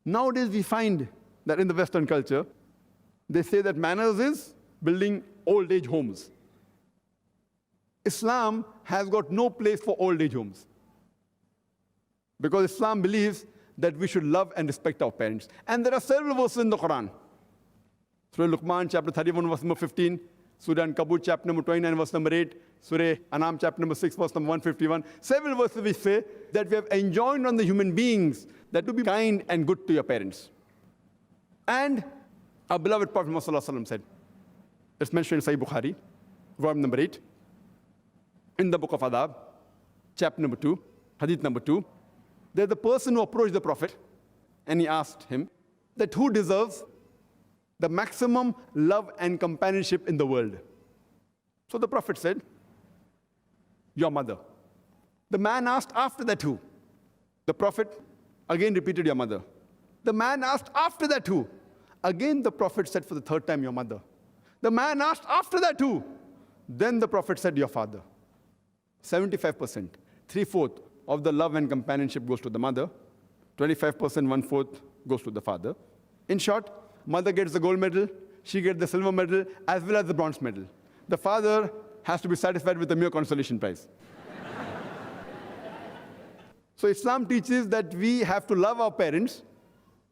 Nowadays, we find that in the Western culture, they say that manners is building old age homes. Islam has got no place for old age homes. Because Islam believes that we should love and respect our parents. And there are several verses in the Quran. Surah Luqman, chapter 31, verse number 15. Surah Ankabut, chapter number 29, verse number 8. Surah Anam, chapter number 6, verse number 151. Several verses which say that we have enjoined on the human beings that to be kind and good to your parents. And our beloved Prophet Muhammad said, it's mentioned in Sahih Bukhari, volume number 8, in the book of Adab, chapter number 2, hadith number 2, there's the person who approached the Prophet and he asked him that who deserves the maximum love and companionship in the world. So the Prophet said, your mother. The man asked after that who? The Prophet again repeated your mother. The man asked after that who? Again the Prophet said for the third time your mother. The man asked after that who? Then the Prophet said your father. 75%, 3/4 of the love and companionship goes to the mother. 25%, 1/4 goes to the father. In short, mother gets the gold medal, she gets the silver medal, as well as the bronze medal. The father has to be satisfied with a mere consolation prize. So Islam teaches that we have to love our parents,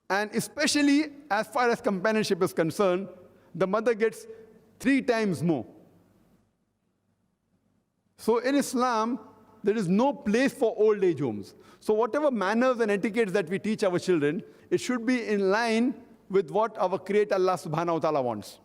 and especially as far as companionship is concerned, the mother gets 3 times more. So in Islam, there is no place for old age homes. So whatever manners and etiquettes that we teach our children, it should be in line with what our Creator Allah subhanahu wa ta'ala wants.